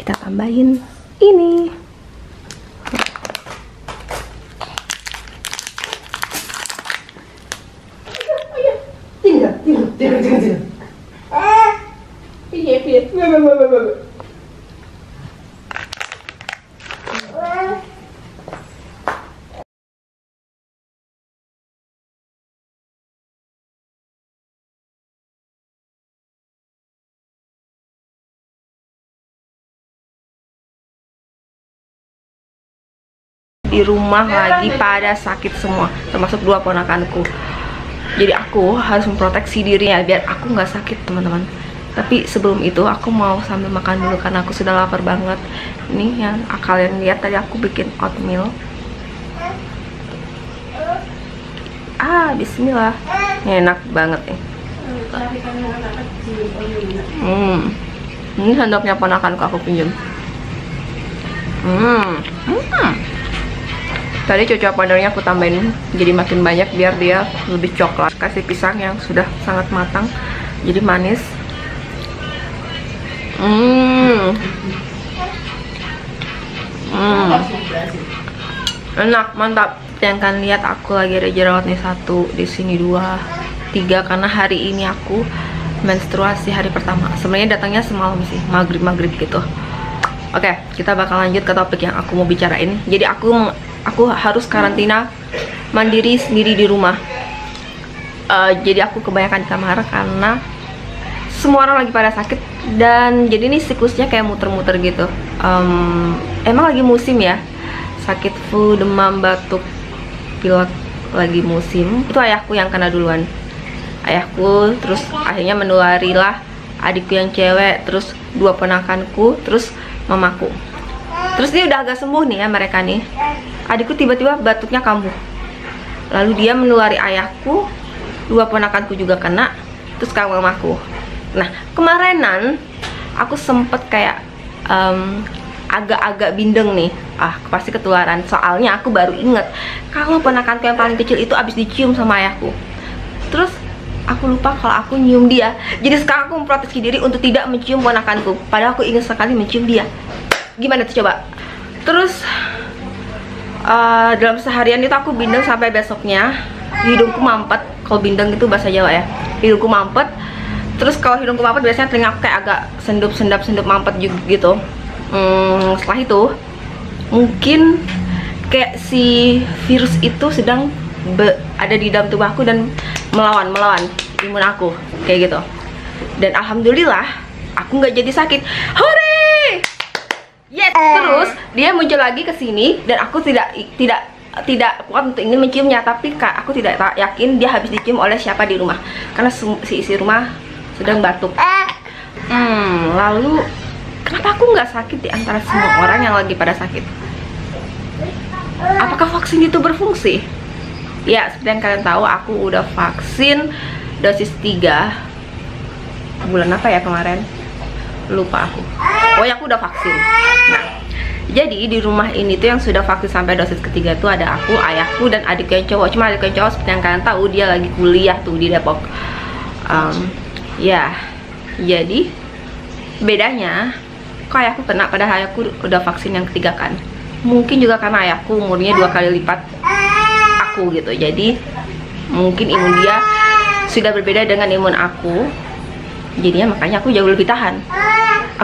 kita tambahin ini. Di rumah lagi pada sakit semua, termasuk dua ponakanku. Jadi aku harus memproteksi dirinya biar aku nggak sakit, teman-teman. Tapi sebelum itu aku mau sambil makan dulu karena aku sudah lapar banget. Ini yang kalian lihat tadi aku bikin oatmeal. Bismillah. Ini enak banget nih. Ini sendoknya ponakanku aku pinjam. Tadi cocoa powdernya aku tambahin jadi makin banyak biar dia lebih coklat. Kasih pisang yang sudah sangat matang jadi manis. Enak, mantap. Yang kan lihat aku lagi ada jerawat nih, 1 di sini, 2, 3 karena hari ini aku menstruasi hari pertama. Sebenarnya datangnya semalam sih, maghrib gitu. Oke, kita bakal lanjut ke topik yang aku mau bicarain. Jadi aku harus karantina mandiri sendiri di rumah. Jadi aku kebanyakan di kamar karena semua orang lagi pada sakit. Dan jadi ini siklusnya kayak muter-muter gitu. Emang lagi musim ya, sakit flu, demam, batuk, pilek lagi musim. Itu ayahku yang kena duluan. Ayahku, terus akhirnya menularilah adikku yang cewek, terus 2 ponakanku, terus mamaku. Terus dia udah agak sembuh nih ya mereka nih. Adikku tiba-tiba batuknya kambuh. Lalu dia menulari ayahku, 2 ponakanku juga kena, terus ke mamaku. Nah, kemarinan aku sempet kayak agak-agak bindeng nih. Pasti ketularan. Soalnya aku baru inget kalau ponakanku yang paling kecil itu abis dicium sama ayahku. Terus aku lupa kalau aku nyium dia. Jadi sekarang aku memproteksi diri untuk tidak mencium ponakanku. Padahal aku ingin sekali mencium dia. Gimana tuh coba? Terus dalam seharian itu aku bindeng sampai besoknya. Hidungku mampet. Kalau bindeng itu bahasa Jawa ya. Hidungku mampet. Terus kalau hidungku mampet biasanya telinga aku kayak agak sendap mampet juga gitu. Setelah itu mungkin kayak si virus itu sedang ada di dalam tubuhku dan melawan imun aku kayak gitu. Dan alhamdulillah aku nggak jadi sakit. Hore! Yes. Terus dia muncul lagi ke sini dan aku tidak kuat untuk ingin menciumnya, tapi aku tidak yakin dia habis dicium oleh siapa di rumah karena si isi rumah sedang batuk. Lalu kenapa aku nggak sakit di antara semua orang yang lagi pada sakit? Apakah vaksin itu berfungsi? Ya, seperti yang kalian tahu, aku udah vaksin dosis 3 bulan apa ya kemarin? Lupa aku. Pokoknya aku udah vaksin. Nah, jadi di rumah ini tuh yang sudah vaksin sampai dosis ketiga tuh ada aku, ayahku, dan adikku yang cowok. Cuma adikku yang cowok seperti yang kalian tahu dia lagi kuliah tuh di Depok. Ya, jadi bedanya kok ayahku kena padahal ayahku udah vaksin yang ketiga kan. Mungkin juga karena ayahku umurnya 2 kali lipat aku gitu. Jadi mungkin imun dia sudah berbeda dengan imun aku. Jadinya makanya aku jauh lebih tahan.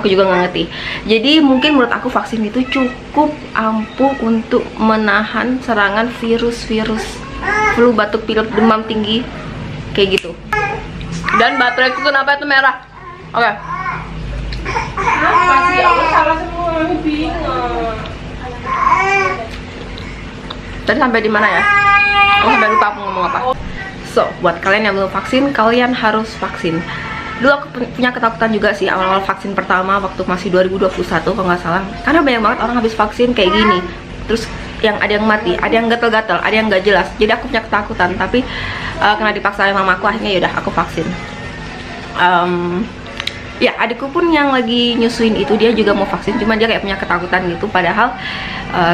Aku juga nggak ngerti. Jadi mungkin menurut aku vaksin itu cukup ampuh untuk menahan serangan virus-virus flu, batuk, pilek, demam tinggi kayak gitu. Dan bateraiku kenapa itu merah? Oke. Apa sih? Aku salah semua, bingung. Tadi sampai di mana ya? Aku sampai lupa aku ngomong apa. So, buat kalian yang belum vaksin, kalian harus vaksin. Dulu aku punya ketakutan juga sih awal-awal vaksin pertama waktu masih 2021 kalau nggak salah. Karena banyak banget orang habis vaksin kayak gini. Terus yang ada yang mati, ada yang gatal-gatal, ada yang nggak jelas. Jadi aku punya ketakutan, tapi karena dipaksa oleh mamaku akhirnya yaudah aku vaksin. Ya, adikku pun yang lagi nyusuin itu dia juga mau vaksin, cuma dia kayak punya ketakutan gitu. Padahal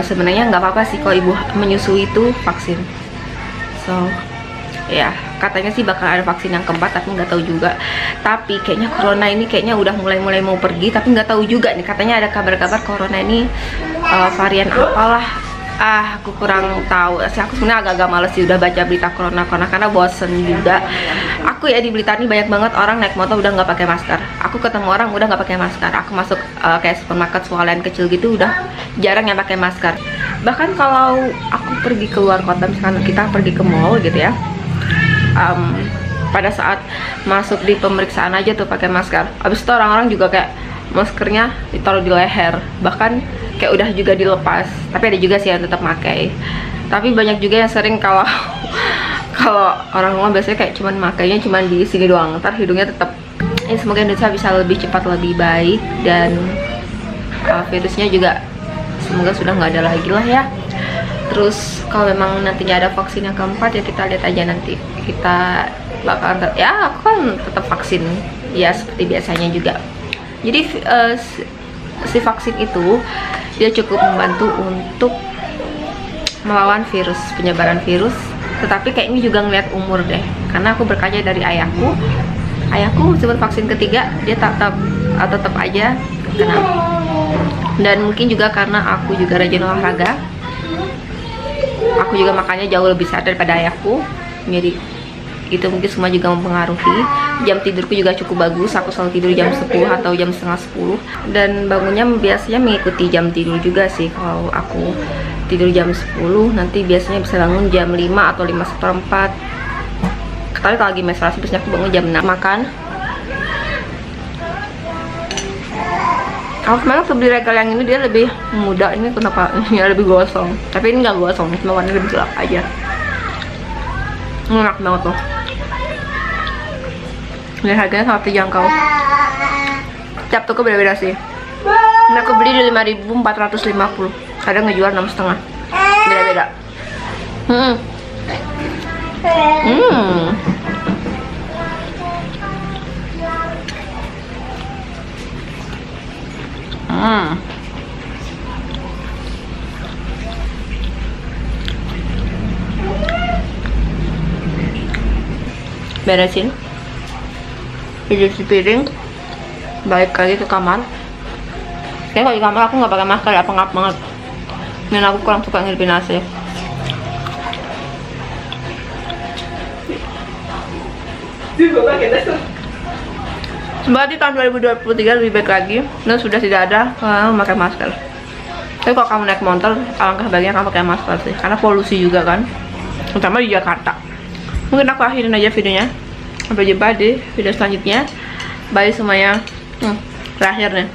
sebenarnya nggak apa-apa sih kalau ibu menyusui itu vaksin. So, Ya, katanya sih bakal ada vaksin yang keempat, tapi nggak tahu juga. Tapi kayaknya corona ini kayaknya udah mulai mau pergi, tapi nggak tahu juga nih. Katanya ada kabar-kabar corona ini varian apalah. Aku kurang tahu sih. Aku sebenarnya agak-agak males sih udah baca berita corona karena bosen juga. Aku ya di berita ini banyak banget orang naik motor udah nggak pakai masker. Aku ketemu orang udah nggak pakai masker. Aku masuk kayak supermarket swalayan kecil gitu udah jarang yang pakai masker. Bahkan kalau aku pergi keluar kota, misalkan kita pergi ke mall gitu ya, pada saat masuk di pemeriksaan aja tuh pakai masker. Abis itu orang-orang juga kayak maskernya ditaruh di leher, bahkan kayak udah juga dilepas. Tapi ada juga sih yang tetap pakai. Tapi banyak juga yang sering kalau orang ngomong biasanya kayak cuman makainya cuman di sini doang, ntar hidungnya tetap. Semoga Indonesia bisa lebih cepat lebih baik dan virusnya juga semoga sudah nggak ada lagi lah ya. Terus kalau memang nantinya ada vaksin yang keempat ya kita lihat aja nanti. Kita bakal ya aku kan tetap vaksin ya seperti biasanya juga. Jadi si vaksin itu dia cukup membantu untuk melawan virus, penyebaran virus. Tetapi kayaknya juga ngeliat umur deh, karena aku berkaca dari ayahku sebelum vaksin ketiga dia tetap aja kena. Dan mungkin juga karena aku juga rajin olahraga, aku juga makannya jauh lebih sehat daripada ayahku. Jadi itu mungkin semua juga mempengaruhi. Jam tidurku juga cukup bagus, aku selalu tidur jam 10 atau jam setengah 10. Dan bangunnya biasanya mengikuti jam tidur juga sih. Kalau aku tidur jam 10, nanti biasanya bisa bangun jam 5 atau 5:15. Tapi kalau lagi menstruasi biasanya aku bangun jam 6. Makan. Kalau kemarin beli regal yang ini dia lebih muda, ini kenapa ini lebih gosong. Tapi ini nggak gosong, cuma warnanya lebih gelap aja. Enak banget tuh. Dan harganya sangat terjangkau. Tiap toko beda-beda sih. Ini aku beli di 5.450. Kadang ngejual 6,5. Beda-beda. Beresin, cuci piring, balik lagi ke kamar. Kayak kalau di kamar aku nggak pakai masker, ya pengap banget. Dan aku kurang suka ngidupin AC. Berarti tahun 2023 lebih baik lagi dan sudah tidak ada memakai masker. Tapi kalau kamu naik motor, alangkah baiknya kamu pakai masker sih, karena polusi juga kan, terutama di Jakarta. Mungkin aku akhirin aja videonya. Sampai jumpa di video selanjutnya. Bye semuanya. Terakhir nih.